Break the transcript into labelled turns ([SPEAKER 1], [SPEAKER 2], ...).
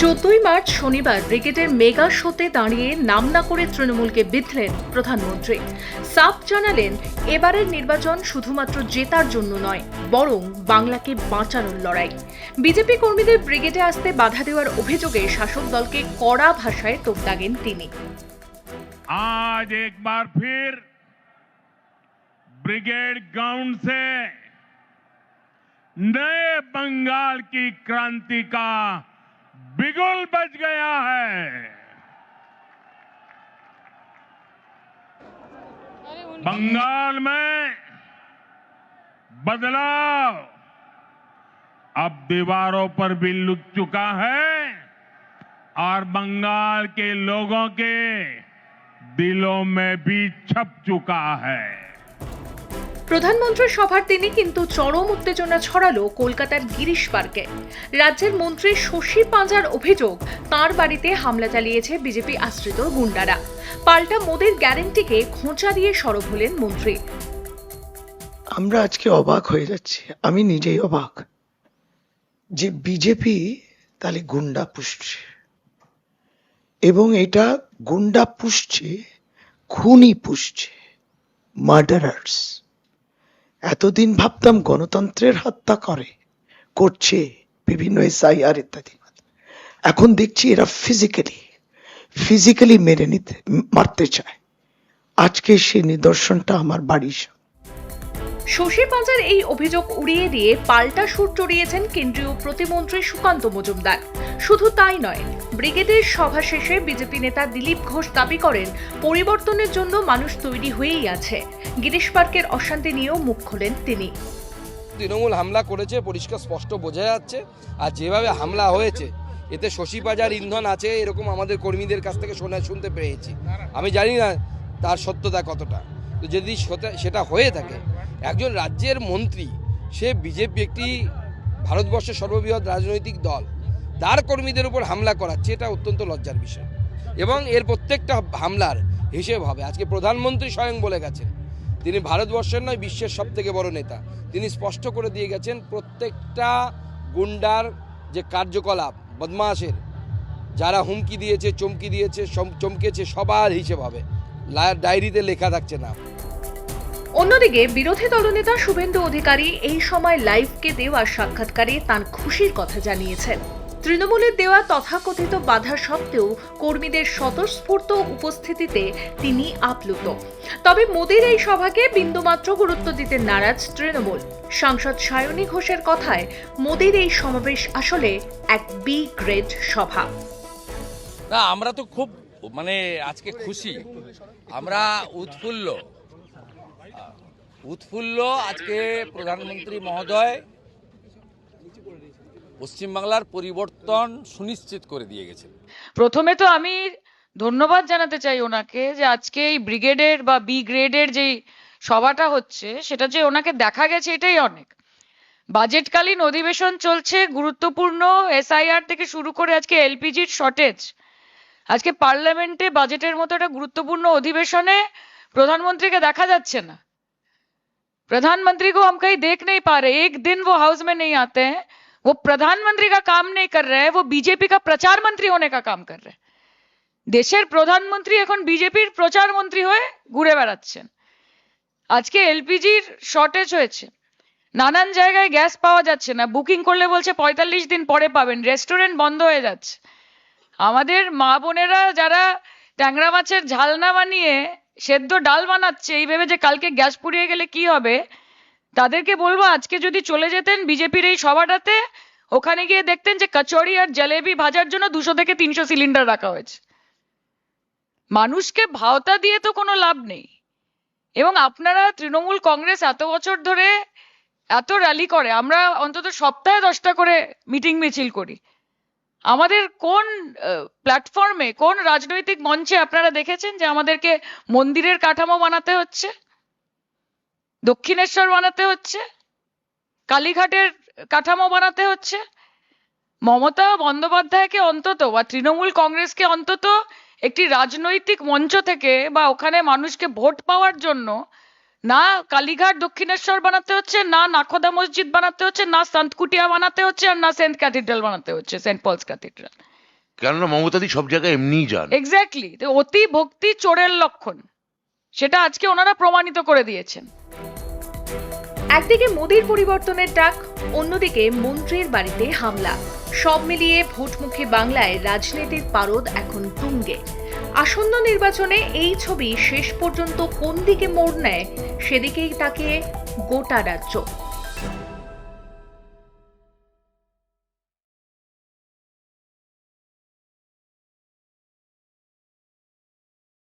[SPEAKER 1] 14ই March শনিবার ব্রিগেডের mega শোতে দাঁড়িয়ে নাম না করে তৃণমূলকে বিঁধলেন প্রধানমন্ত্রী। সাফ জানালেন, এবারের নির্বাচন শুধুমাত্র জেতার জন্য নয়, বরং বাংলাকে বাঁচানোর লড়াই। বিজেপি কর্মীদের ব্রিগেডে আসতে বাধা দেওয়ার অভিযোগে শাসক দলকে কড়া ভাষায় তোপ দাগেন তিনি।
[SPEAKER 2] आज एक बार फिर ब्रिगेड ग्राउंड से नए बंगाल की क्रांति का बिगुल बज गया है। बंगाल में बदलाव अब दीवारों पर भी लुट चुका है और बंगाल के लोगों के दिलों में भी छप चुका है।
[SPEAKER 1] প্রধানমন্ত্রীর সভার দিনই কিন্তু চরম উত্তেজনা ছড়ালো কলকাতার গিরিশ পার্কে। রাজ্যের মন্ত্রী শশী পাঁজার অভিযোগ, তাঁর বাড়িতে হামলা চালিয়েছে বিজেপি আশ্রিত গুন্ডারা। পাল্টা মোদির গ্যারান্টিকে খোঁচা দিয়ে সরব হলেন মন্ত্রী।
[SPEAKER 3] আমরা আজকে অবাক হয়ে যাচ্ছি, আমি নিজেই অবাক যে বিজেপি তাহলে গুন্ডা পুষছে, এবং এটা গুন্ডা পুষছে, খুনি পুষছে, মার্ডারার্স। এতদিন ভাবতাম গণতন্ত্রের হত্যা করছে বিভিন্ন SIR ইত্যাদি, এখন দেখছি এরা ফিজিক্যালি মারতে চায়। আজকে সে নিদর্শনটা আমার বাড়ির।
[SPEAKER 1] শশী পাঁজার এই অভিযোগ উড়িয়ে দিয়ে পাল্টা সুর চড়িয়েছেন কেন্দ্রীয় প্রতিমন্ত্রী সুকান্ত মজুমদার। শুধু তাই নয়, ব্রিগেডের সভা শেষে বিজেপি নেতা দিলীপ ঘোষ দাবি করেন, পরিবর্তনের জন্য মানুষ তৈরি হয়েই আছে। গিরিশ পার্কের অশান্তি নিয়েও মুখ খোলেন তিনি।
[SPEAKER 4] তৃণমূল হামলা করেছে পরিষ্কার স্পষ্ট বোঝা যাচ্ছে, আর যেভাবে হামলা হয়েছে এতে শশী পাঁজার ইন্ধন আছে এরকম আমাদের কর্মীদের কাছ থেকে শুনতে পেয়েছি। আমি জানি না তার সত্যতা কতটা, তো যদি সেটা হয়ে থাকে, একজন রাজ্যের মন্ত্রী, সে বিজেপি একটি ভারতবর্ষের সর্ববৃহৎ রাজনৈতিক দল, তার কর্মীদের উপর হামলা করাচ্ছে, এটা অত্যন্ত লজ্জার বিষয়। এবং এর প্রত্যেকটা হামলার হিসেব হবে। আজকে প্রধানমন্ত্রী স্বয়ং বলে গেছেন, তিনি ভারতবর্ষের নয় বিশ্বের সবথেকে বড় নেতা। তিনি স্পষ্ট করে দিয়ে গেছেন প্রত্যেকটা গুন্ডার যে কার্যকলাপ, বদমাশের যারা হুমকি দিয়েছে, চমকেছে, সবার হিসেব হবে, ডায়েরিতে লেখা থাকছে না।
[SPEAKER 1] অন্যদিকে বিরোধী দলনেতা শুভেন্দু অধিকারী এই সময় লাইভকে দেওয়া সাক্ষাৎকারে তার খুশির কথা জানিয়েছেন। তৃণমূলের দেওয়া তথাকথিত বাধা সত্ত্বেও কর্মীদের স্বতঃস্ফূর্ত উপস্থিতিতে তিনি আপ্লুত। তবে মোদির এই সভাকে বিন্দুমাত্র গুরুত্ব দিতে নারাজ তৃণমূল। সাংসদ সায়নী ঘোষের কথায়, মোদির এই সমাবেশ আসলে এক B গ্রেড সভা।
[SPEAKER 5] না, আমরা তো খুব আজকে খুশি, আমরা উৎফুল্ল। আজকে প্রধানমন্ত্রী মহোদয় পশ্চিমবাংলার পরিবর্তন সুনিশ্চিত করে দিয়ে গেছেন।
[SPEAKER 6] প্রথমে তো আমি ধন্যবাদ জানাতে চাই ওনাকে, যে আজকে এই ব্রিগেডের বা B গ্রেডের যে সভাটা হচ্ছে, সেটা যে ওনাকে দেখা গেছে, এটাই অনেক। বাজেটকালীন অধিবেশন চলছে, গুরুত্বপূর্ণ SIR থেকে শুরু করে আজকে LPGর শর্টেজ, আজকে পার্লামেন্টে বাজেটের মতো একটা গুরুত্বপূর্ণ অধিবেশনে प्रधानमंत्री का देखा जाच्छे ना। प्रधानमंत्री को हम कहीं देख नहीं पा रहे, एक दिन वो हाउस में नहीं आते हैं, वो प्रधानमंत्री का काम नहीं कर रहे हैं, वो बीजेपी का प्रचार मंत्री होने का काम कर रहे हैं। देशेर प्रधानमंत्री এখন বিজেপির প্রচার মন্ত্রী হয়ে ঘুরে বেড়াচ্ছেন। আজকে এলপিজির শর্টেজ হয়েছে, নানান জায়গায় গ্যাস পাওয়া যাচ্ছে না, বুকিং করলে বলছে 45 দিন পরে পাবেন, রেস্টুরেন্ট বন্ধ হয়ে যাচ্ছে। আমাদের মা বোনেরা যারা ট্যাংরা মাছের ঝাল না বানিয়ে সেদ্ধ ডাল বানাচ্ছে এই ভেবে যে কালকে গ্যাস পুড়িয়ে গেলে কি হবে, তাদেরকে বলবো আজকে যদি চলে যেতেন বিজেপির এই সভাটাতে, ওখানে গিয়ে দেখতেন যে কচুরি আর জলেবি ভাজার জন্য 200 থেকে 300 সিলিন্ডার রাখা হয়েছে। মানুষকে ভাওতা দিয়ে তো কোনো লাভ নেই। এবং আপনারা তৃণমূল কংগ্রেস এত বছর ধরে এত র্যালি করে, আমরা অন্তত সপ্তাহে 10টা করে মিটিং মিছিল করি। আমাদের কোন প্ল্যাটফর্মে, কোন রাজনৈতিক মঞ্চে আপনারা দেখেছেন যে আমাদেরকে মন্দিরের কাঠামো বানাতে হচ্ছে, দক্ষিণেশ্বর বানাতে হচ্ছে, কালীঘাটের কাঠামো বানাতে হচ্ছে? মমতা বন্দ্যোপাধ্যায়কে অন্তত বা তৃণমূল কংগ্রেসকে অন্তত একটি রাজনৈতিক মঞ্চ থেকে বা ওখানে মানুষকে ভোট পাওয়ার জন্য না কালীঘাট দক্ষিণেশ্বর বানাতে হচ্ছে, না নাখোদা মসজিদ বানাতে হচ্ছে, না সন্ত কুটিয়া বানাতে হচ্ছে, আর না সেন্ট ক্যাথিড্রাল বানাতে হচ্ছে, সেন্ট পলস ক্যাথিড্রাল।
[SPEAKER 7] কেননা মমতাদি সব জায়গায় এমনিই যান।
[SPEAKER 6] এক্স্যাক্টলি, অতি ভক্তি চোরের লক্ষণ, সেটা আজকে ওনারা প্রমাণিত করে দিয়েছেন।
[SPEAKER 1] একদিকে মোদির পরিবর্তনের ডাক, অন্যদিকে মন্ত্রীর বাড়িতে হামলা। সব মিলিয়ে ভোটমুখী বাংলায় রাজনীতির পারদ এখন তুঙ্গে। আসন্ন নির্বাচনে এই ছবি শেষ পর্যন্ত কোন দিকে মোড় নেয় সেদিকেই তাকিয়ে গোটা রাজ্য।